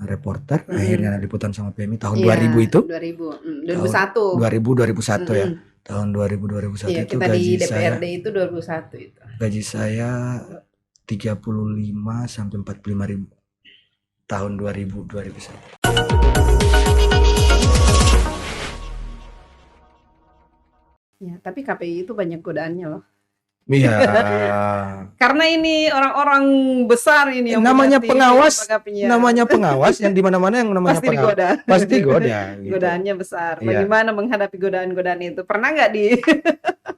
reporter, Mm-mm. akhirnya liputan sama PMI tahun Iya, 2000 itu. 2000, Tahun 2001. 2001 ya. Mm-mm. Tahun 2001 Iya, itu kita di DPRD itu 2001 itu. gaji saya 35 sampai 45 ribu tahun 2001. Ya, tapi KPI itu banyak godaannya loh. Iya. Karena ini orang-orang besar ini yang namanya punya TV, pengawas, lembaga penyiaran. namanya pengawas yang di mana-mana yang namanya Pasti pengawas digoda. pasti goda gitu. Godaannya besar. Iya. Bagaimana menghadapi godaan-godaan itu? Pernah nggak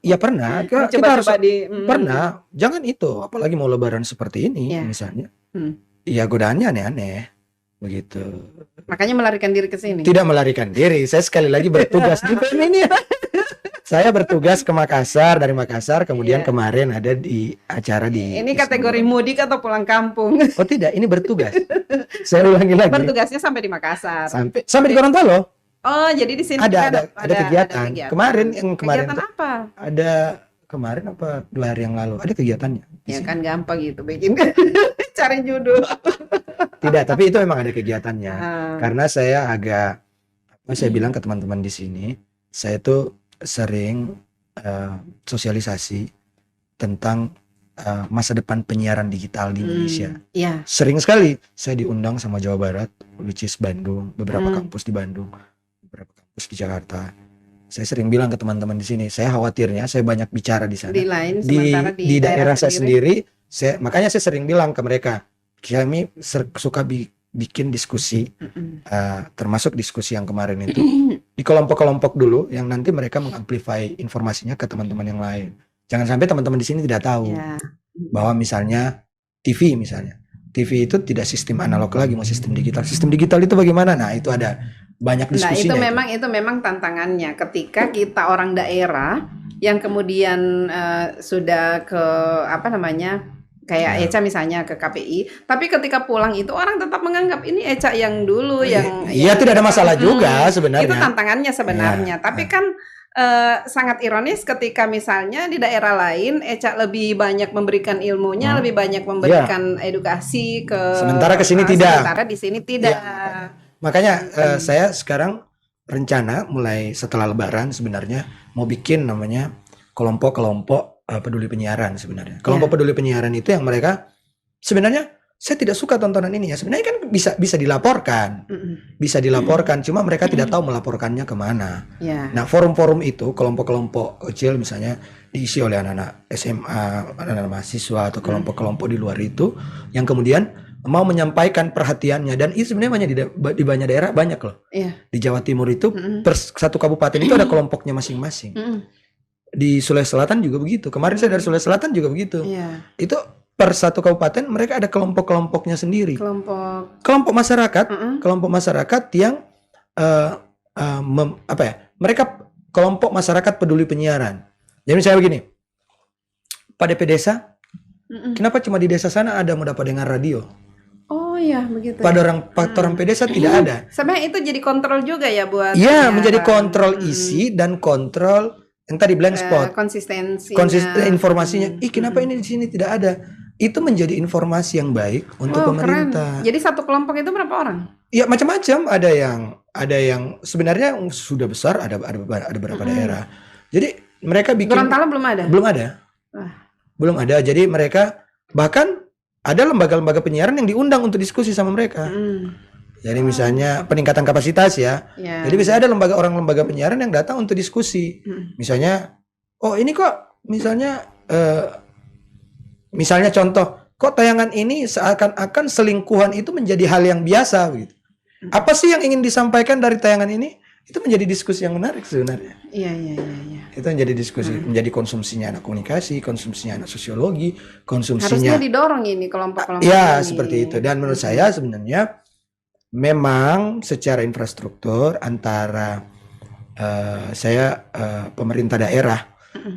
Iya pernah. Kita harus dicoba-coba pernah. Jangan itu, apalagi mau lebaran seperti ini Iya. misalnya. Iya, godaannya aneh-aneh begitu. Makanya melarikan diri ke sini. Tidak melarikan diri. Saya sekali lagi bertugas di film ini. Saya bertugas ke Makassar, dari Makassar, kemudian Iya. kemarin ada di acara di Ini kategori mudik atau pulang kampung? Oh tidak, ini bertugas. Saya ulangi lagi. Bertugasnya sampai di Makassar. Sampai di Gorontalo. Oh, jadi di sini ada kegiatan. Kemarin kegiatan itu apa? ada kemarin apa 2 hari yang lalu ada kegiatannya. Ya kan gampang gitu bikin cari judul. Tidak, tapi itu memang ada kegiatannya. Karena saya saya bilang ke teman-teman di sini, saya tuh sering sosialisasi tentang masa depan penyiaran digital di Indonesia. Iya. Sering sekali saya diundang sama Jawa Barat, which is Bandung, beberapa kampus di Bandung, beberapa kampus di Jakarta. Saya sering bilang ke teman-teman di sini, saya khawatirnya saya banyak bicara di sana. Di daerah saya sendiri, makanya saya sering bilang ke mereka, kami suka bikin diskusi, termasuk diskusi yang kemarin itu di kelompok-kelompok dulu, yang nanti mereka mengamplify informasinya ke teman-teman yang lain. Jangan sampai teman-teman di sini tidak tahu bahwa misalnya TV itu tidak sistem analog lagi, mau sistem digital. Sistem digital itu bagaimana? Nah, itu ada banyak diskusinya. Nah, itu memang tantangannya ketika kita orang daerah yang kemudian sudah ke kayak Eca misalnya ke KPI, tapi ketika pulang itu orang tetap menganggap ini Eca yang dulu yang tidak ada masalah juga sebenarnya. Itu tantangannya sebenarnya. Tapi kan sangat ironis ketika misalnya di daerah lain Eca lebih banyak memberikan ilmunya, lebih banyak memberikan edukasi ke sementara di sini tidak. Makanya saya sekarang rencana mulai setelah Lebaran sebenarnya mau bikin namanya kelompok-kelompok peduli penyiaran sebenarnya. Kelompok peduli penyiaran itu yang mereka sebenarnya saya tidak suka tontonan ini ya. Sebenarnya kan bisa dilaporkan. Bisa dilaporkan, cuma mereka tidak tahu melaporkannya kemana. Nah, forum-forum itu, kelompok-kelompok kecil misalnya diisi oleh anak-anak SMA, anak-anak mahasiswa atau kelompok-kelompok di luar itu yang kemudian mau menyampaikan perhatiannya, dan itu sebenarnya di banyak daerah banyak loh. Di Jawa Timur itu per satu kabupaten itu ada kelompoknya masing-masing. Di Sulawesi Selatan juga begitu. Kemarin saya dari Sulawesi Selatan juga begitu. Itu per satu kabupaten mereka ada kelompok-kelompoknya sendiri. Kelompok masyarakat yang mereka kelompok masyarakat peduli penyiaran. Jadi misalnya begini, Pak DP desa, kenapa cuma di desa sana ada mau dapat dengar radio? Oh ya, begitu. Pada orang desa tidak ada. Sebenarnya itu jadi kontrol juga ya buat. Iya, menjadi kontrol isi dan kontrol yang tadi blank spot, konsistensi informasinya. Kenapa ini di sini tidak ada? Itu menjadi informasi yang baik untuk pemerintah. Keren. Jadi satu kelompok itu berapa orang? Ya macam-macam. Ada yang sebenarnya sudah besar. Ada beberapa daerah. Jadi mereka bikin. Gorontalo belum ada. Belum ada. Jadi mereka bahkan ada lembaga-lembaga penyiaran yang diundang untuk diskusi sama mereka. Jadi misalnya peningkatan kapasitas ya. Jadi biasanya ada lembaga penyiaran yang datang untuk diskusi. Misalnya, ini kok misalnya contoh, kok tayangan ini seakan-akan selingkuhan itu menjadi hal yang biasa begitu. Apa sih yang ingin disampaikan dari tayangan ini? Itu menjadi diskusi yang menarik sebenarnya. Iya. Itu menjadi diskusi, menjadi konsumsinya anak komunikasi, konsumsinya anak sosiologi, konsumsinya. Harusnya didorong ini kelompok-kelompok ya ini. Seperti itu. Dan menurut saya sebenarnya memang secara infrastruktur antara pemerintah daerah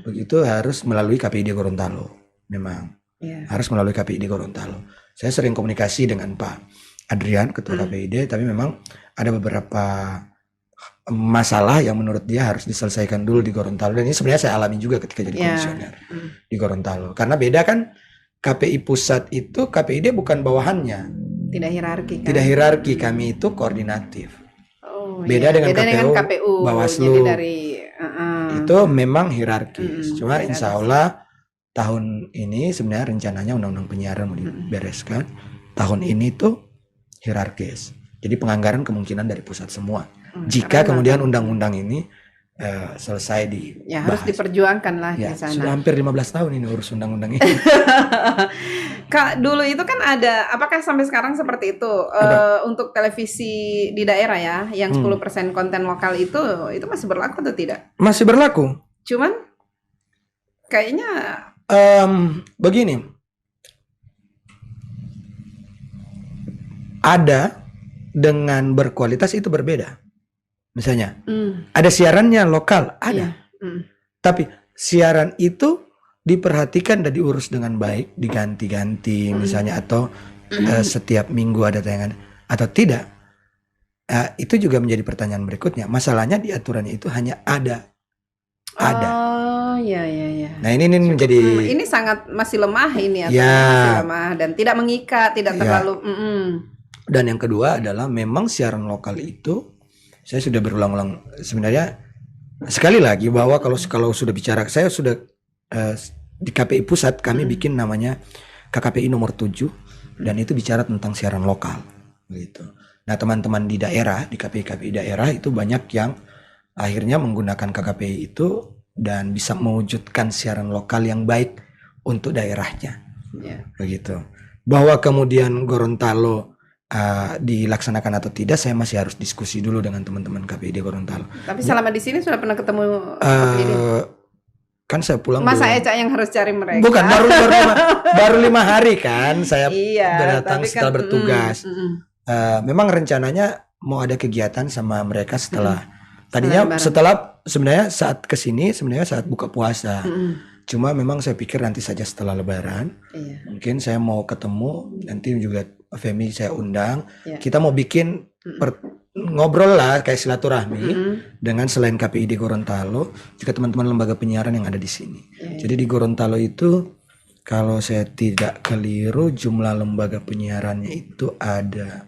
begitu harus melalui KPID Gorontalo. Memang harus melalui KPID Gorontalo. Saya sering komunikasi dengan Pak Adrian, ketua KPID, tapi memang ada beberapa masalah yang menurut dia harus diselesaikan dulu di Gorontalo. Dan ini sebenarnya saya alami juga ketika jadi komisioner di Gorontalo. Karena beda kan, KPI pusat itu KPID bukan bawahannya. Tidak hierarki kan? Tidak hierarki, kami itu koordinatif. Oh, Beda iya. dengan Beda dengan KPU, KPU. Bawaslu. Jadi dari Itu memang hierarkis. Cuma beda insya Allah tahun ini sebenarnya rencananya undang-undang penyiaran mau dibereskan. Tahun ini tuh hierarkis. Jadi penganggaran kemungkinan dari pusat semua. Jika kemudian undang-undang ini selesai dibahas. Ya harus diperjuangkan lah Ya, di sana. sudah hampir 15 tahun ini urus undang-undang ini. Kak, dulu itu kan ada, apakah sampai sekarang seperti itu? Untuk televisi di daerah ya, yang 10% konten lokal itu masih berlaku atau tidak? Masih berlaku. Cuman kayaknya begini. Ada dengan berkualitas itu berbeda. Misalnya, ada siarannya lokal, ada. Tapi siaran itu diperhatikan dan diurus dengan baik, diganti-ganti misalnya, atau setiap minggu ada tayangan atau tidak. Itu juga menjadi pertanyaan berikutnya. Masalahnya di aturannya itu hanya ada. Oh, iya. Nah, ini menjadi ini sangat masih lemah ini ya, masih lemah dan tidak mengikat, tidak terlalu. Dan yang kedua adalah memang siaran lokal itu, saya sudah berulang-ulang sebenarnya sekali lagi bahwa kalau sudah bicara, saya sudah di KPI pusat kami bikin namanya KKPI nomor 7 dan itu bicara tentang siaran lokal gitu. Nah, teman-teman di daerah, di KPI daerah itu banyak yang akhirnya menggunakan KKPI itu dan bisa mewujudkan siaran lokal yang baik untuk daerahnya. Begitu. Bahwa kemudian Gorontalo dilaksanakan atau tidak, saya masih harus diskusi dulu dengan teman-teman KPI di Gorontalo. Tapi selama di sini sudah pernah ketemu kan saya pulang Masa Eca yang harus cari mereka? Bukan, baru 5 hari kan saya datang setelah bertugas. Memang rencananya mau ada kegiatan sama mereka setelah sebenarnya saat kesini sebenarnya saat buka puasa. Cuma memang saya pikir nanti saja setelah Lebaran. Mungkin saya mau ketemu, nanti juga Femi saya undang. Kita mau bikin ngobrol lah kayak silaturahmi dengan selain KPI di Gorontalo, juga teman-teman lembaga penyiaran yang ada di sini. Jadi di Gorontalo itu kalau saya tidak keliru jumlah lembaga penyiarannya itu ada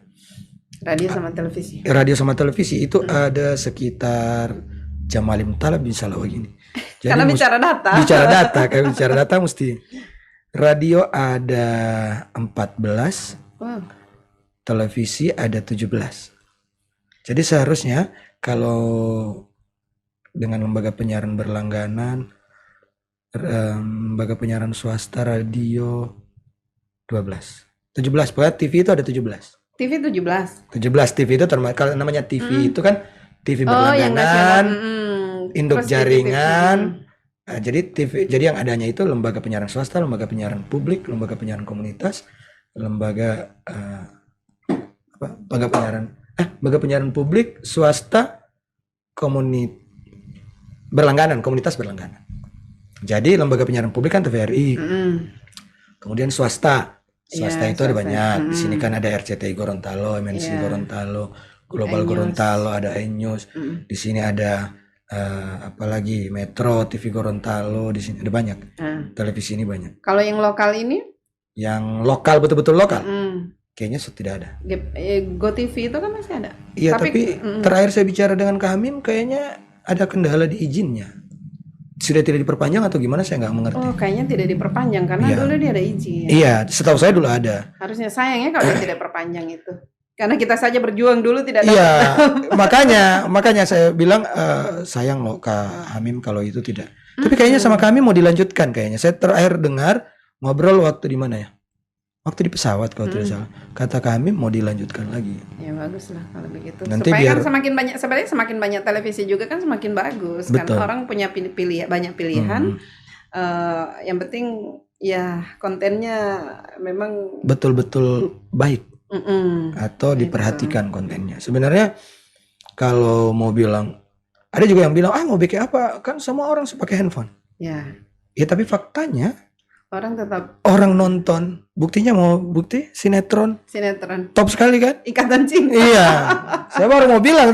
radio sama televisi. Radio sama televisi itu ada sekitar Jamalim Talab bisa lah begini. Jadi karena bicara data. Kayak bicara data mesti. Radio ada 14. Televisi ada 17. Jadi seharusnya kalau dengan lembaga penyiaran berlangganan, lembaga penyiaran swasta radio 12. 17, pokoknya TV itu ada 17. TV 17. 17 TV itu kalau namanya TV itu kan TV berlangganan, induk jaringan. Jadi TV, jadi yang adanya itu lembaga penyiaran swasta, lembaga penyiaran publik, lembaga penyiaran komunitas, lembaga penyiaran publik, swasta, komunitas berlangganan. Jadi lembaga penyiaran publik kan TVRI. Kemudian swasta itu ada banyak. Di sini kan ada RCTI Gorontalo, MNC Gorontalo, Global Gorontalo, ada iNews. Di sini ada apalagi Metro TV Gorontalo, di sini ada banyak. Televisi ini banyak. Kalau yang lokal ini? Yang lokal betul-betul lokal. Kayaknya tidak ada. GoTV itu kan masih ada. Iya, tapi terakhir saya bicara dengan Kak Hamim kayaknya ada kendala di izinnya. Sudah tidak diperpanjang atau gimana, saya nggak mengerti. Oh, kayaknya tidak diperpanjang karena dulu dia ada izin. Iya, setahu saya dulu ada. Harusnya, sayangnya kalau tidak perpanjang itu. Karena kita saja berjuang dulu tidak dapat. Iya, makanya saya bilang sayang loh Kak Hamim kalau itu tidak. Tapi kayaknya sama kami mau dilanjutkan kayaknya. Saya terakhir dengar ngobrol waktu di mana ya? Waktu di pesawat kalau tidak salah. Kata kami mau dilanjutkan lagi. Ya bagus lah kalau begitu. Nanti supaya kan semakin banyak televisi juga kan semakin bagus. Betul. Kan orang punya banyak pilihan. Yang penting ya kontennya memang betul-betul baik. Atau diperhatikan kontennya. Sebenarnya kalau mau bilang, ada juga yang bilang mau bikin apa? Kan semua orang pakai handphone. Ya, tapi faktanya orang nonton, buktinya sinetron top sekali kan? Ikatan Cinta. Iya, saya baru mau bilang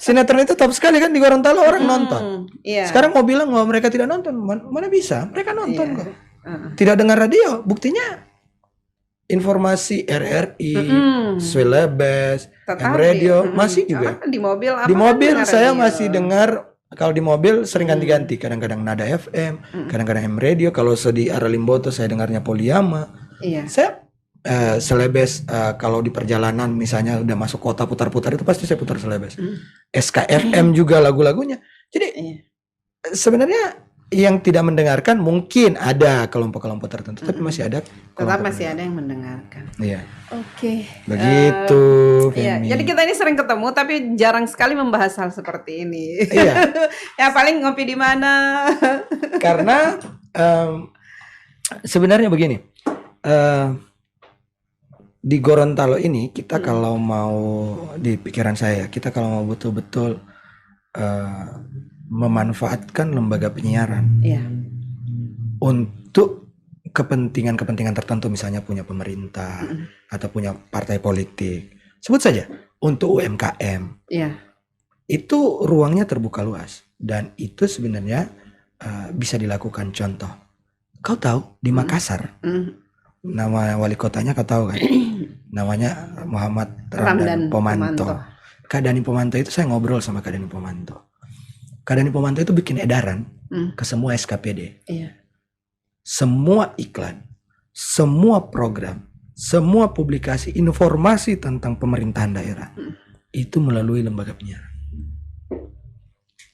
sinetron itu top sekali kan di Gorontalo orang nonton. Sekarang mau bilang bahwa mereka tidak nonton, mana bisa? Mereka nonton kok. Tidak dengar radio, buktinya informasi RRI, Mm-mm. Swelebes, Tertarik. M-Radio masih juga. Di mobil apa Di mobil kan saya radio? masih dengar. Kalau di mobil sering ganti-ganti, kadang-kadang Nada FM, kadang-kadang M-Radio. Kalau di arah Limboto saya dengarnya Poliama. Iya. Saya Selebes, kalau di perjalanan misalnya udah masuk kota putar-putar itu pasti saya putar Selebes. SKFM juga lagu-lagunya. Jadi Iya. sebenarnya yang tidak mendengarkan mungkin ada kelompok-kelompok tertentu, tapi masih ada. Tetap masih ada yang mendengarkan. Iya. Oke. Begitu. Iya. Femi. Jadi kita ini sering ketemu tapi jarang sekali membahas hal seperti ini. Iya. Ya paling ngopi di mana. Karena sebenarnya begini. Di Gorontalo ini kita kalau mau, di pikiran saya, kita kalau mau betul-betul memanfaatkan lembaga penyiaran Iya. untuk kepentingan-kepentingan tertentu, misalnya punya pemerintah atau punya partai politik, sebut saja untuk UMKM, Iya. itu ruangnya terbuka luas dan itu sebenarnya bisa dilakukan. Contoh, kau tahu di Makassar nama wali kotanya kau tahu kan? Namanya Muhammad Ramdan Pomanto. Kak Dani Pomanto itu saya ngobrol sama Kak Dani Pomanto. Kak Dani Pomanto itu bikin edaran ke semua SKPD. Iya. Semua iklan, semua program, semua publikasi informasi tentang pemerintahan daerah itu melalui lembaga penyiaran.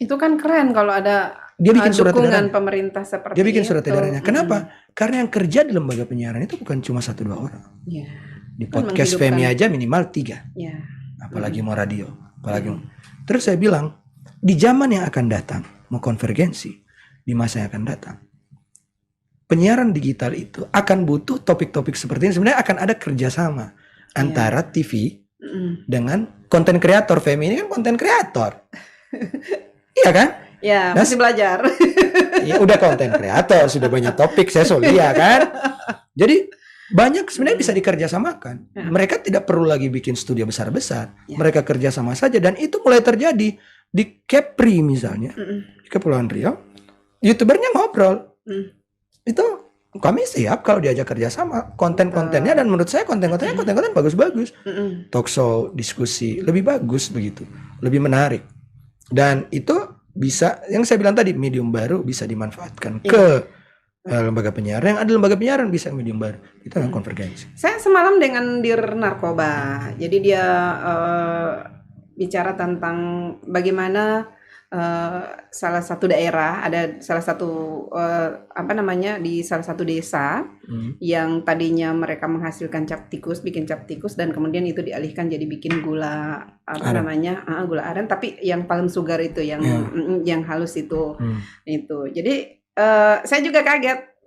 Itu kan keren kalau ada Dia bikin surat dukungan edaran. pemerintah seperti Dia bikin surat itu. edarannya. Kenapa? Karena yang kerja di lembaga penyiaran itu bukan cuma 1-2 orang. Iya. Di Kan podcast menghidupkan. Femi aja minimal 3. Iya. Apalagi mau radio, apalagi terus saya bilang di zaman yang akan datang mau konvergensi, di masa yang akan datang penyiaran digital itu akan butuh topik-topik seperti ini. Sebenarnya akan ada kerjasama antara TV dengan konten kreator. Femi ini kan konten kreator. Iya kan? Ya, masih belajar. Ya udah konten kreator, sudah banyak topik saya solia kan. Jadi banyak sebenarnya bisa dikerjasamakan. Mereka tidak perlu lagi bikin studio besar-besar. Mereka kerjasama saja dan itu mulai terjadi di Kepri misalnya, di Kepulauan Riau. YouTubernya ngobrol. Itu kami siap kalau diajak kerjasama. Konten-kontennya dan menurut saya konten-konten bagus-bagus. Talk show, diskusi lebih bagus begitu, lebih menarik. Dan itu bisa, yang saya bilang tadi, medium baru bisa dimanfaatkan ke lembaga penyiaran. Yang ada lembaga penyiaran bisa medium baru. Itu yang konvergensi. Saya semalam dengan Dir Narkoba. Jadi dia bicara tentang bagaimana salah satu daerah, ada salah satu di salah satu desa yang tadinya mereka menghasilkan cap tikus, bikin cap tikus, dan kemudian itu dialihkan jadi bikin gula gula aren, tapi yang palm sugar itu yang halus itu. Jadi saya juga kaget.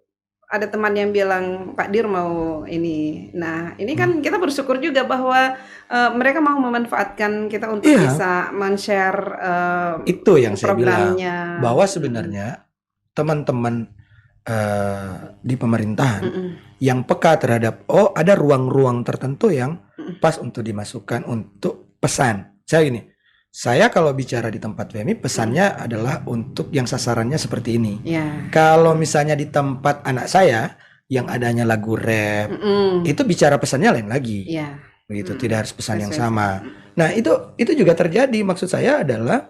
Ada teman yang bilang Pak Dir mau ini. Nah, ini kan kita bersyukur juga bahwa mereka mau memanfaatkan kita untuk bisa men-share itu yang saya bilang, programnya. bahwa sebenarnya teman-teman di pemerintahan yang peka terhadap ada ruang-ruang tertentu yang pas untuk dimasukkan untuk pesan. Saya kalau bicara di tempat Femi, pesannya adalah untuk yang sasarannya seperti ini. Kalau misalnya di tempat anak saya yang adanya lagu rap, itu bicara pesannya lain lagi. Begitu, tidak harus pesan yang sama. Nah, itu juga terjadi. Maksud saya adalah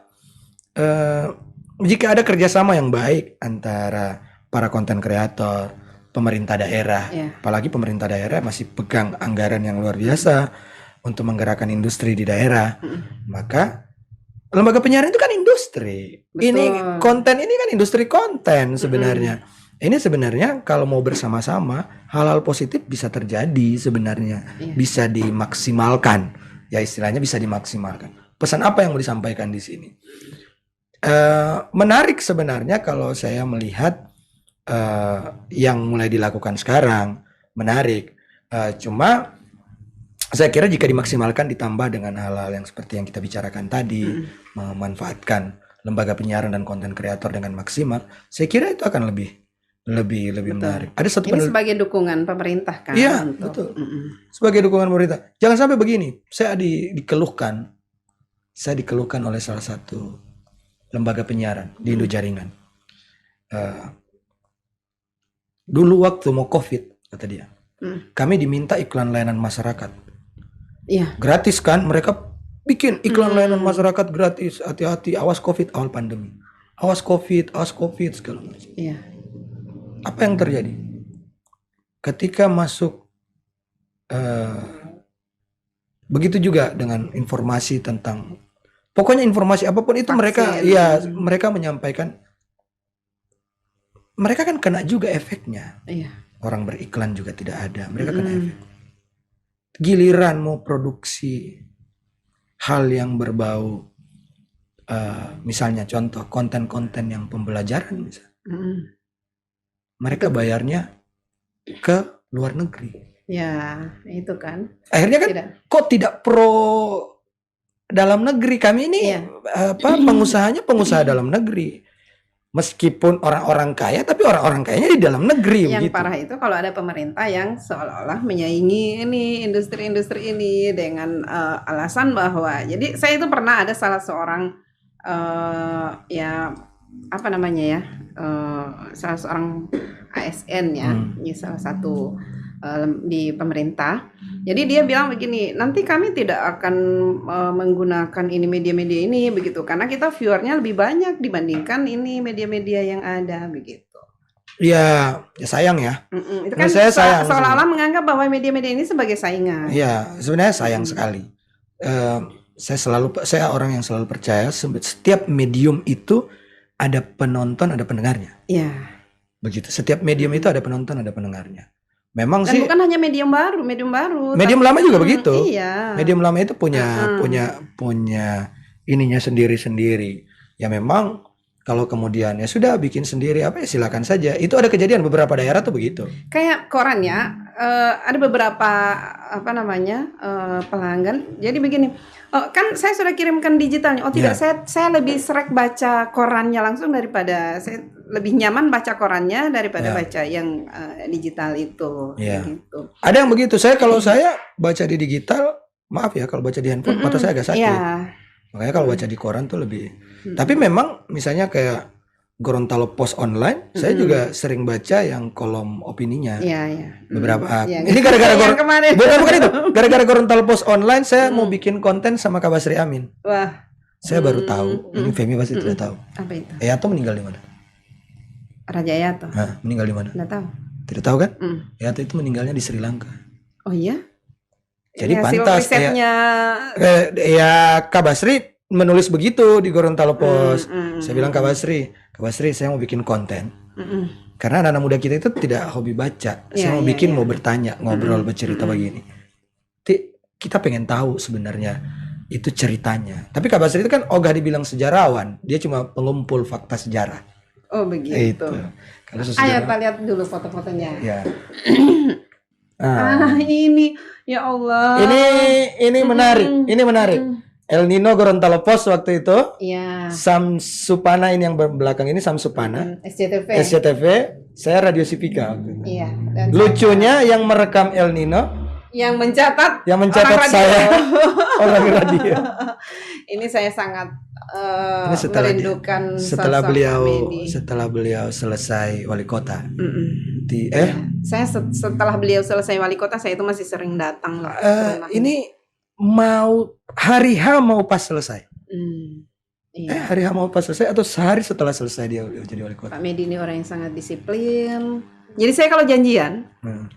jika ada kerjasama yang baik antara para konten kreator, pemerintah daerah, apalagi pemerintah daerah masih pegang anggaran yang luar biasa untuk menggerakkan industri di daerah, maka lembaga penyiaran itu kan industri. Betul. Ini konten ini kan industri konten sebenarnya. Ini sebenarnya kalau mau bersama-sama, hal-hal positif bisa terjadi sebenarnya. Bisa dimaksimalkan. Ya istilahnya bisa dimaksimalkan. Pesan apa yang mau disampaikan di sini? Menarik sebenarnya kalau saya melihat yang mulai dilakukan sekarang. Menarik. Cuma saya kira jika dimaksimalkan ditambah dengan hal-hal yang seperti yang kita bicarakan tadi, memanfaatkan lembaga penyiaran dan konten kreator dengan maksimal, saya kira itu akan lebih menarik. Ada satu ini sebagai dukungan pemerintah kan? Iya, betul. Sebagai dukungan pemerintah. Jangan sampai begini. Saya dikeluhkan oleh salah satu lembaga penyiaran di Indo Jaringan. Dulu waktu mau COVID, kata dia, Kami diminta iklan layanan masyarakat. Iya. Gratis kan, mereka bikin iklan layanan masyarakat gratis. Hati-hati, awas COVID awal pandemi. Awas COVID segala macam. Iya. Apa yang terjadi? Ketika masuk begitu juga dengan informasi tentang pokoknya informasi apapun itu Vaksin. mereka menyampaikan, mereka kan kena juga efeknya. Iya. Orang beriklan juga tidak ada, mereka kena efek. Giliran mau produksi hal yang berbau misalnya contoh konten-konten yang pembelajaran misalnya. Mereka bayarnya ke luar negeri. Ya, itu kan. Akhirnya kan kok tidak pro dalam negeri. Kami ini pengusaha dalam negeri. Meskipun orang-orang kaya, tapi orang-orang kayanya di dalam negeri. Yang begitu. parah itu kalau ada pemerintah yang seolah-olah menyaingi ini industri-industri ini dengan alasan bahwa, jadi saya itu pernah ada salah seorang salah seorang ASN ya, ini salah satu di pemerintah. Jadi dia bilang begini, nanti kami tidak akan menggunakan ini media-media ini begitu, karena kita viewernya lebih banyak dibandingkan ini media-media yang ada begitu. Ya sayang ya. Itu kan saya sayang seolah-olah menganggap bahwa media-media ini sebagai saingan. Ya sebenarnya sayang sekali. Saya orang yang selalu percaya setiap medium itu ada penonton, ada pendengarnya. Iya. Begitu. Setiap medium itu ada penonton, ada pendengarnya. Memang Dan sih. Bukan hanya medium baru. Medium lama juga begitu. Iya. Medium lama itu punya ininya sendiri-sendiri. Ya memang kalau kemudian ya sudah bikin sendiri apa ya silakan saja. Itu ada kejadian beberapa daerah tuh begitu. Kayak koran ya, ada beberapa pelanggan. Jadi begini, kan saya sudah kirimkan digitalnya. Oh tidak, saya lebih srek baca korannya langsung daripada, saya lebih nyaman baca korannya daripada baca yang digital itu. Gitu. Ada yang begitu. Kalau saya baca di digital, maaf ya kalau baca di handphone mata saya agak sakit. Yeah. Makanya kalau baca di koran tuh lebih. Tapi memang misalnya kayak Gorontalo Post online, saya juga sering baca yang kolom opininya. Iya. Beberapa. Ini gara-gara bukan itu. Gara-gara Gorontalo Post online, saya mau bikin konten sama Kak Basri Amin. Wah. Saya baru tahu. Ini Femi pasti tidak tahu. Apa itu? Yato meninggal di mana? Raja Yato. Meninggal di mana? Tidak tahu. Tidak tahu kan? Yato itu meninggalnya di Sri Lanka. Oh iya? Jadi hasil pantas risetnya Kak Basri menulis begitu di Gorontalo Post. Saya bilang Kak Basri saya mau bikin konten. Karena anak-anak muda kita itu tidak hobi baca. Saya mau bikin mau bertanya, ngobrol, bercerita begini. Kita pengen tahu sebenarnya itu ceritanya. Tapi Kak Basri itu kan ogah dibilang sejarawan. Dia cuma pengumpul fakta sejarah. Oh begitu. Ayo kita lihat dulu foto-fotonya. Ya. Ini ya Allah. Ini menarik. El Nino Gorontalo Post waktu itu. Iya. Samsupana ini yang belakang ini Samsupana. SCTV. Saya Radio Sipika. Iya. Lucunya yang merekam El Nino, yang mencatat saya orang radio. Ini saya sangat merindukan setelah beliau selesai wali kota. Saya setelah beliau selesai wali kota, saya itu masih sering datang loh. Ini mau hari H mau pas selesai. Hari H mau pas selesai atau sehari setelah selesai dia jadi wali kota. Pak Medi ini orang yang sangat disiplin. Jadi saya kalau janjian,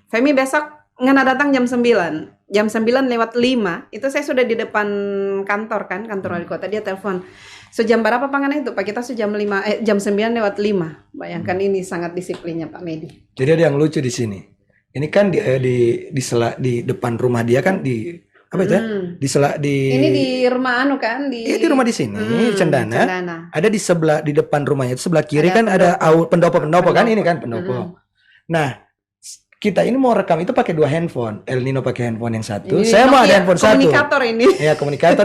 Femi besok ngena datang jam 9. Jam 9:05 itu saya sudah di depan kantor wali kota. Dia telepon, sejam berapa pangan itu Pak? Kita jam 9:05. Bayangkan ini sangat disiplinnya Pak Medi. Jadi ada yang lucu di sini. Ini kan di depan rumah dia kan di apa itu ya? Ini di rumah kan di rumah di sini Cendana. Ada di depan rumahnya itu sebelah kiri kan ada pendopo kan ini kan pendopo. Nah, kita ini mau rekam itu pakai 2 handphone. El Nino pakai handphone yang satu. Saya mau ada handphone satu. Komunikator ini. Ya, komunikator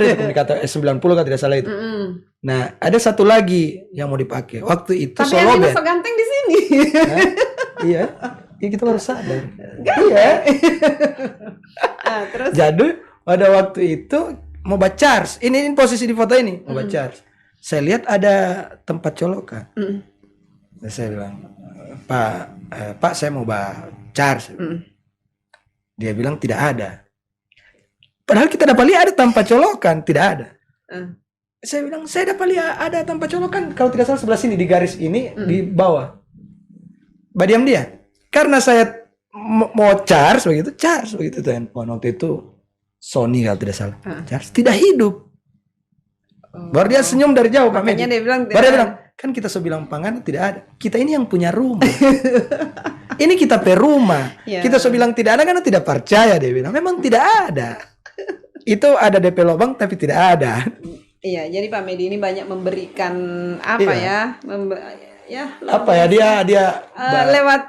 S90 kalau tidak salah itu. Nah, ada satu lagi yang mau dipakai. Waktu itu tapi Solo Band. Tapi ganteng di sini. Iya. Ya, kita baru sadar. Iya. Terus jadi pada waktu itu mau charge. Ini posisi di foto ini mau charge. Saya lihat ada tempat colokan. Saya bilang, Pak, saya mau charge. Dia bilang tidak ada. Padahal kita dapat lihat ada tanpa colokan, tidak ada. Saya bilang saya dapat lihat ada tanpa colokan. Kalau tidak salah sebelah sini di garis ini di bawah. Badiam dia. Karena saya mau charge begitu tuh handphone waktu itu Sony kalau tidak salah. Charge tidak hidup. Baru dia senyum dari jauh Pak Medi. Makanya dia bilang, baru dia bilang, kan kita so bilang pangan tidak ada. Kita ini yang punya rumah. Ini kita per rumah. Kita so bilang tidak ada karena tidak percaya, dia bilang. Memang tidak ada. Itu ada DP lubang tapi tidak ada. Iya, jadi Pak Medi ini banyak memberikan apa dia lewat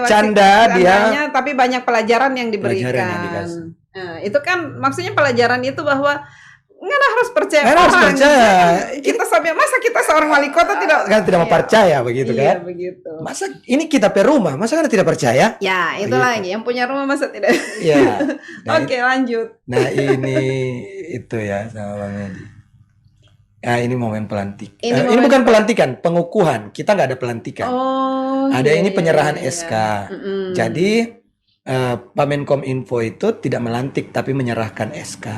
canda dia, tapi banyak pelajaran yang diberikan. Nah, itu kan maksudnya pelajaran itu bahwa nggak harus percaya orang. Kita sampai masa kita seorang wali kota tidak mau percaya begitu kan? Iya, begitu. Masa ini kita per rumah, masa kan tidak percaya? Ya, itu lagi yang punya rumah masa tidak. Iya. Oke, lanjut. Nah, ini itu ya sama Bang Medi. Ini momen pelantik. Ini bukan pelantikan, pengukuhan. Kita nggak ada pelantikan. Ada ini penyerahan SK. Jadi Pak Menkominfo itu tidak melantik tapi menyerahkan SK.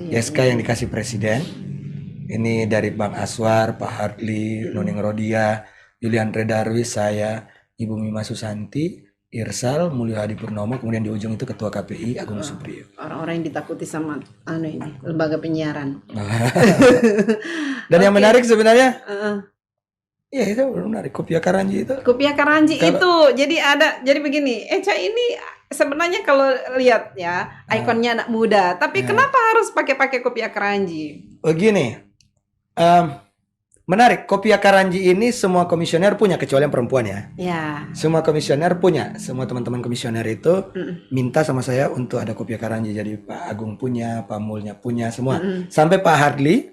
SK yang dikasih Presiden. Ini dari Bang Aswar, Pak Hartli, Nuning Rodia, Yulian Darwis, saya, Ibu Mima Susanti, Irsal, Mulyo Hadi Purnomo, kemudian di ujung itu Ketua KPI Agung Supriyo. Orang-orang yang ditakuti sama ini lembaga penyiaran. Dan yang menarik sebenarnya, iya itu menarik Kopiah Karanji itu. Kopiah Karanji itu, jadi begini, Eca ini sebenarnya kalau lihat ya ikonnya anak muda, tapi kenapa harus pakai Kopiah Karanji? Begini, menarik, Kopiah Karanji ini semua komisioner punya kecuali yang perempuan ya. Semua komisioner punya, semua teman-teman komisioner itu minta sama saya untuk ada Kopiah Karanji. Jadi Pak Agung punya, Pak Mulnya punya, semua. Sampai Pak Hartli,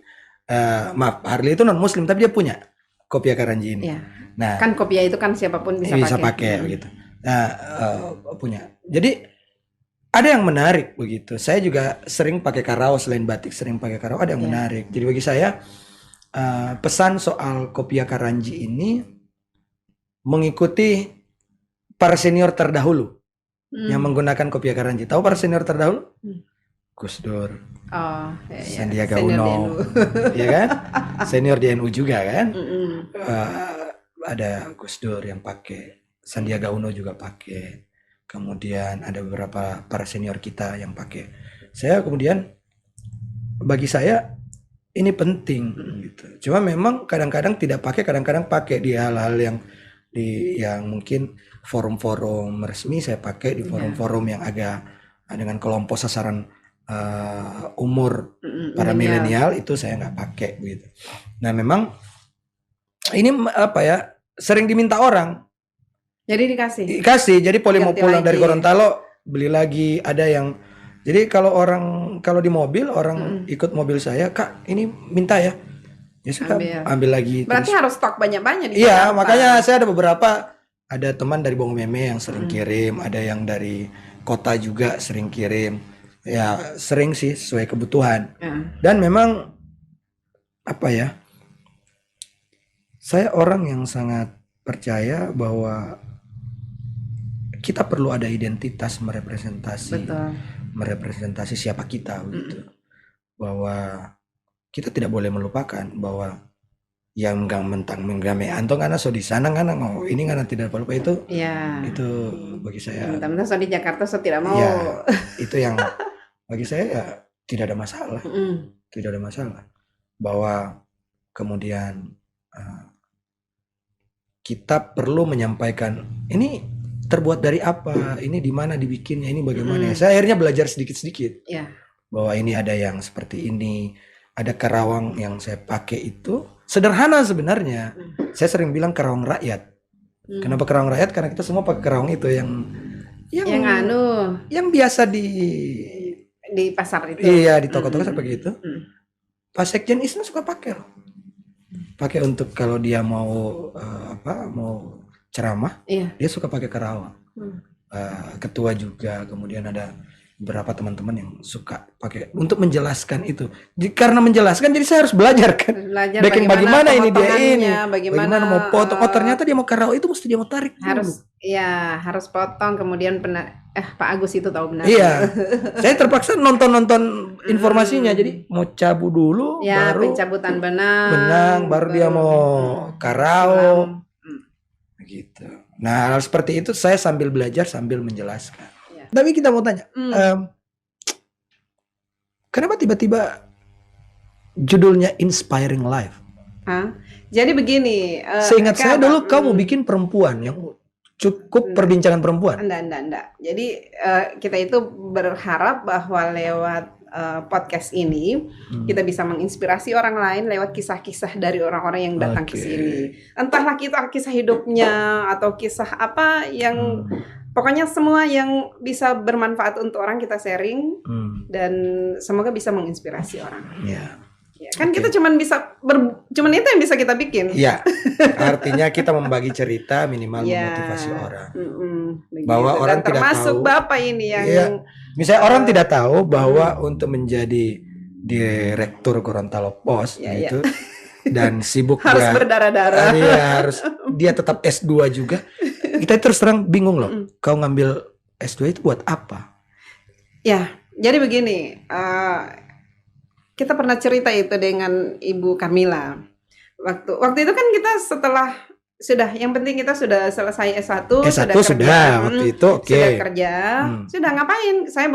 Pak Hartli itu non Muslim tapi dia punya Kopiah Karanji ini. Nah, kan kopiah itu kan siapapun bisa pakai begitu. Nah, punya. Jadi ada yang menarik begitu. Saya juga sering pakai karaos selain batik, sering pakai karaos. Ada yang menarik. Jadi bagi saya pesan soal Kopiah Karanji ini mengikuti para senior terdahulu yang menggunakan Kopiah Karanji. Tahu para senior terdahulu? Gus Dur, Sandiaga Uno, ya kan? Senior di NU juga kan? Ada Gus Dur yang pakai, Sandiaga Uno juga pakai. Kemudian ada beberapa para senior kita yang pakai. Saya kemudian bagi saya ini penting gitu. Cuma memang kadang-kadang tidak pakai, kadang-kadang pakai di hal-hal yang mungkin forum-forum resmi saya pakai, di forum-forum yang agak dengan kelompok sasaran umur para milenial itu saya nggak pakai gitu. Nah memang ini sering diminta orang. Jadi dikasih. Jadi Poli mau pulang dari Gorontalo beli lagi. Ada yang jadi kalau di mobil orang ikut mobil saya, Kak ini minta ya. Ya sudah ambil lagi. Berarti harus stok banyak-banyak. Iya makanya saya ada beberapa. Ada teman dari Bong Meme yang sering kirim, ada yang dari kota juga sering kirim. Ya sering sih sesuai kebutuhan. Dan memang saya orang yang sangat percaya bahwa kita perlu ada identitas merepresentasi siapa kita gitu. Bahwa kita tidak boleh melupakan bahwa yang menggame antong karena so di sana karena ini karena tidak lupa itu. Itu bagi saya. Teman-teman so di Jakarta so tidak mau. Ya, itu yang bagi saya tidak ada masalah. Tidak ada masalah. Bahwa kemudian kita perlu menyampaikan ini terbuat dari apa, ini di mana dibikinnya, ini bagaimana. Saya akhirnya belajar sedikit-sedikit bahwa ini ada yang seperti ini, ada karawang yang saya pakai itu sederhana sebenarnya. Saya sering bilang karawang rakyat. Kenapa karawang rakyat? Karena kita semua pakai karawang itu yang biasa di pasar itu. Iya di toko-toko seperti itu. Pak Sekjen Isna suka pakai loh. Pakai untuk kalau dia mau ceramah, dia suka pakai karawang. Ketua juga, kemudian ada beberapa teman-teman yang suka pakai untuk menjelaskan itu. Karena menjelaskan jadi saya harus belajar kan. Belajar bagaimana ini dia ini, bagaimana mau potong. Oh ternyata dia mau karau itu mesti dia mau tarik harus dulu. harus potong kemudian Pak Agus itu tahu benar. Iya. Saya terpaksa nonton informasinya jadi mau cabut dulu baru pencabutan benang baru dia mau karau. Gitu. Nah, hal seperti itu saya sambil belajar sambil menjelaskan. Tapi kita mau tanya, kenapa tiba-tiba judulnya Inspiring Life? Jadi begini. Seingat saya dulu kamu bikin perempuan yang cukup perbincangan perempuan. Enggak. Jadi kita itu berharap bahwa lewat podcast ini kita bisa menginspirasi orang lain lewat kisah-kisah dari orang-orang yang datang ke sini. Entahlah kisah hidupnya atau kisah apa yang pokoknya semua yang bisa bermanfaat untuk orang kita sharing dan semoga bisa menginspirasi orang. Ya, kan kita cuman itu yang bisa kita bikin. Iya. Artinya kita membagi cerita minimal memotivasi orang. Bahwa orang tidak tahu. Termasuk Bapak ini yang misalnya orang tidak tahu bahwa untuk menjadi direktur Gorontalo Pos gitu dan sibuk harus berdarah-darah. Dia tetap S2 juga. Kita terus terang bingung loh. Kau ngambil S2 itu buat apa? Ya, jadi begini. Kita pernah cerita itu dengan Ibu Kamila. Waktu itu kan kita setelah yang penting kita sudah selesai S1 sudah waktu itu sudah kerja, sudah ngapain? Saya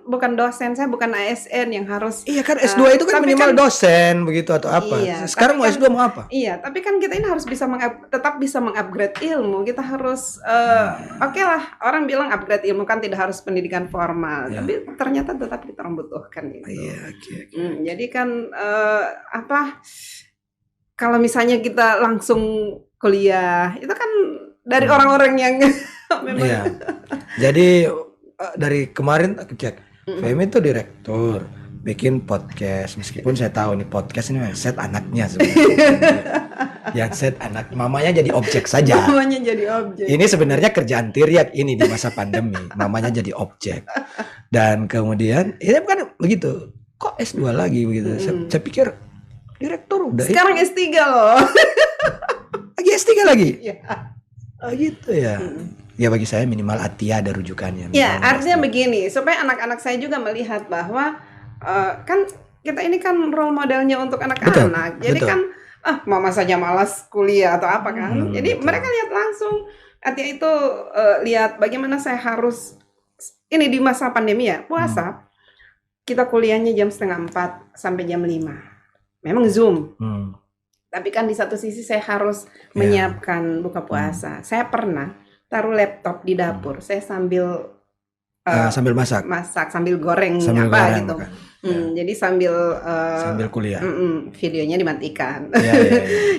bukan dosen, saya bukan ASN yang harus. Iya kan S2 itu kan minimal dosen begitu atau apa. Sekarang mau S2 mau apa? Iya, tapi kan kita ini harus tetap bisa mengupgrade ilmu. Kita harus oke lah, orang bilang upgrade ilmu kan tidak harus pendidikan formal, tapi ternyata tetap kita membutuhkan itu. Jadi kan kalau misalnya kita langsung kuliah itu kan dari orang-orang yang memang Jadi dari kemarin aku cek Femi itu direktur bikin podcast, meskipun saya tahu nih podcast ini set anaknya sebenarnya. Yang set anak mamanya jadi objek saja. Mamanya jadi objek. Ini sebenarnya kerjaan Tiriak ini di masa pandemi, mamanya jadi objek. Dan kemudian ini kan begitu. Kok S2 lagi begitu? Saya pikir direktur udah. Sekarang S3 loh. Lagi S3 lagi? Iya. Oh gitu ya. Ya bagi saya minimal Atia ada rujukannya. Ya artinya begini, supaya anak-anak saya juga melihat bahwa kan kita ini kan role modelnya untuk anak-anak. Jadi kan mama saja malas kuliah atau apa kan. Jadi mereka lihat langsung. Atia itu lihat bagaimana saya harus ini di masa pandemi ya, puasa. Kita kuliahnya jam 3:30 sampai jam 5. Memang Zoom. Tapi kan di satu sisi saya harus menyiapkan buka puasa. Saya pernah taruh laptop di dapur, saya sambil masak, sambil goreng gitu. Jadi sambil kuliah. Videonya dimatikan.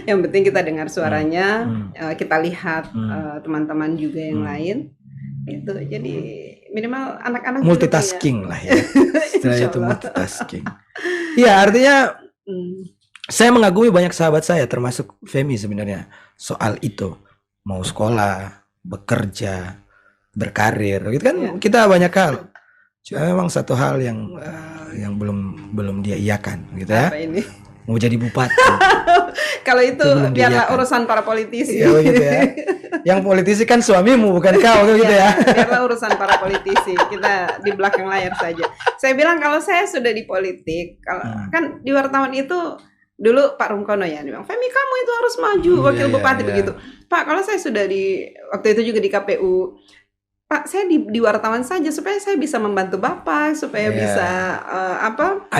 Yang penting kita dengar suaranya, kita lihat teman-teman juga yang lain. Itu jadi minimal anak-anak multitasking lah ya. Setelah itu multitasking. Iya, artinya saya mengagumi banyak sahabat saya termasuk Femi sebenarnya soal itu, mau sekolah, bekerja, berkarir gitu kan. Kita banyak hal. Cuma memang satu hal yang belum dia iakan gitu ya. Apa ini? Mau jadi bupati. Kalau itu biarlah urusan para politisi. Ya begitu ya. Yang politisi kan suamimu bukan kau gitu ya. Biarlah urusan para politisi. Kita di belakang layar saja. Saya bilang kalau saya sudah di politik, kalau kan di wartawan itu dulu Pak Rungkono ya, dia bilang, Femi kamu itu harus maju wakil bupati begitu. Pak, kalau saya sudah waktu itu juga di KPU, Pak, saya di wartawan saja supaya saya bisa membantu Bapak, supaya bisa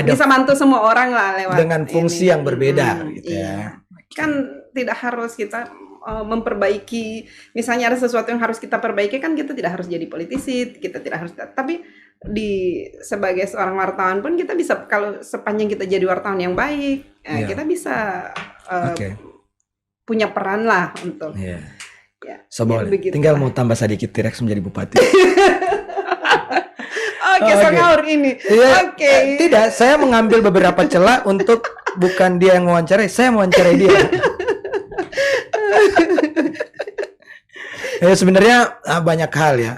bisa bantu semua orang lah lewat dengan fungsi yang berbeda gitu ya. Kan tidak harus kita memperbaiki, misalnya ada sesuatu yang harus kita perbaiki, kan kita tidak harus jadi politisi, kita tidak harus, tapi sebagai seorang wartawan pun kita bisa, kalau sepanjang kita jadi wartawan yang baik, kita bisa punya peran lah untuk. So boleh. Tinggal mau tambah sedikit T-Rex menjadi bupati. Ngaur ini. Tidak, saya mengambil beberapa celah untuk bukan dia yang mewawancarai, saya mewawancarai dia. Sebenarnya banyak hal ya,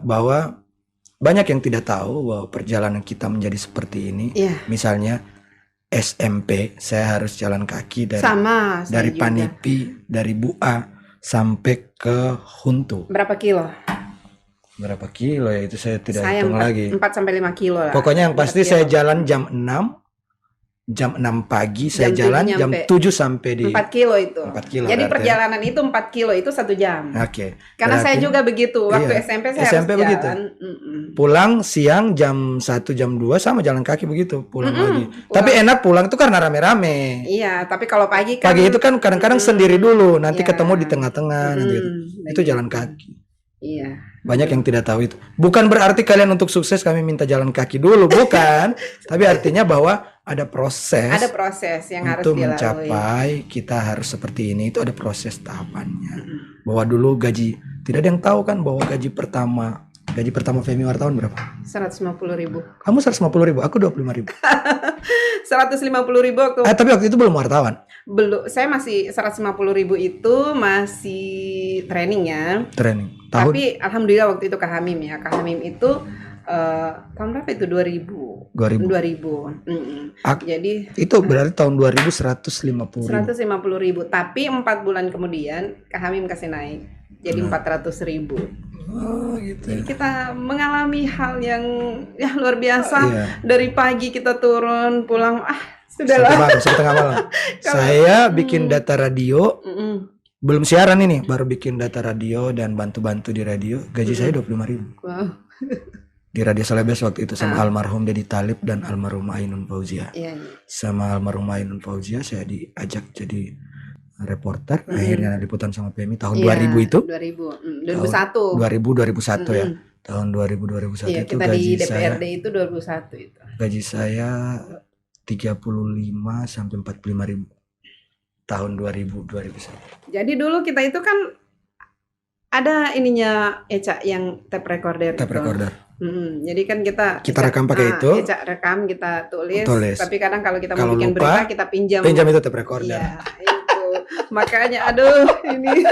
bahwa banyak yang tidak tahu bahwa perjalanan kita menjadi seperti ini. Iya. Misalnya SMP, saya harus jalan kaki dari Sama, saya dari juga. Panipi, dari Bua sampai ke Huntu. Berapa kilo? Berapa kilo ya itu saya tidak Saya hitung lagi. 4 sampai 5 kilo lah. Pokoknya yang 4 pasti kilo. saya jalan jam 6 pagi, saya Jam 7 jalan jam nyampe. 7 sampai di 4 kilo itu. 4 kilo Jadi berarti. perjalanan itu 4 kilo itu 1 jam. Oke. Karena saya berarti juga begitu. Waktu iya, SMP saya SMP harus begitu. jalan. pulang siang jam 1 jam 2 sama jalan kaki begitu pulang lagi. Pulang. Tapi enak pulang itu karena rame-rame. Iya, tapi kalau pagi kan Pagi itu kan kadang-kadang sendiri dulu, nanti Iya. ketemu di tengah-tengah nanti gitu. Itu jalan begitu. kaki. Iya. Banyak yang tidak tahu itu. Bukan berarti kalian untuk sukses kami minta jalan kaki dulu, bukan. Tapi artinya bahwa ada proses. Ada proses yang harus untuk dilalui. mencapai kita harus seperti ini. Itu ada proses tahapannya. Bahwa dulu gaji, tidak ada yang tahu kan bahwa gaji pertama Femi wartawan berapa? 150.000. Kamu 150.000, aku 25.000. 150.000 waktu Tapi waktu itu belum wartawan. belum, saya masih 150.000 itu masih training ya. Training. Tahun Tapi alhamdulillah waktu itu Kak Hamim ya. Kak Hamim itu tahun berapa itu? 2000. 2000. Jadi Itu berarti tahun 2000 150.000. 150.000. Tapi 4 bulan kemudian Kak Hamim kasih naik. Jadi 400.000. Oh gitu. Jadi kita mengalami hal yang ya luar biasa. Iya. Dari pagi kita turun, pulang Sampai sudahlah. malam, sampai tengah malam. Saya bikin data radio, belum siaran ini, baru bikin data radio dan bantu-bantu di radio. Gaji saya 25.000. Wow. Di Radio Celebes waktu itu sama almarhum Dedi Talib dan almarhum Ainun Fauzia. Iya. Sama almarhum Ainun Fauzia saya diajak jadi reporter. Akhirnya liputan sama PMI tahun 2000 itu. 2001. 2001 ya. Tahun 2000 2001 Iya, itu kita gaji di saya. DPRD itu 2001 itu. Gaji saya 35 sampai 45.000 tahun 2001. Jadi dulu kita itu kan ada ininya Eca yang tape recorder. Tape itu. recorder. Jadi kan kita Rekam pakai itu. Eca rekam, kita tulis. Tulis. Tapi kadang kalau kita Kalau mau bikin lupa, berita kita pinjam. Pinjam itu tape recorder. Iya, itu. Makanya aduh ini.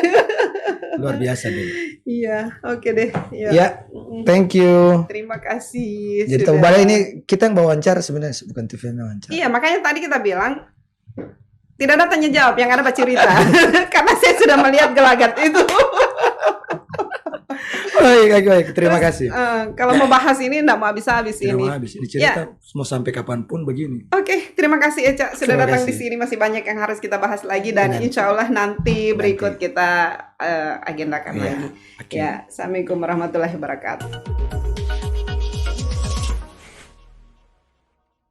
Luar biasa deh. Iya, oke deh. Iya. Ya, thank you. Terima kasih. Jadi sudah. Balik ini kita yang bawa wawancara sebenarnya, bukan TV yang wawancara. Iya, makanya tadi kita bilang tidak ada tanya jawab, yang ada Pak cerita. Karena saya sudah melihat gelagat itu. Baik. Terima kasih. Kalau mau bahas ini enggak mau habis-habis Tidak ini. mau habis. Ini cerita mau sampai kapanpun begini. Oke, terima kasih Eca sudah Terima datang di kasih. sini. Masih banyak yang harus kita bahas lagi dan Nanti. insya Allah nanti berikut kita agendakan Iya, lagi. oke. Ya, assalamualaikum warahmatullahi wabarakatuh.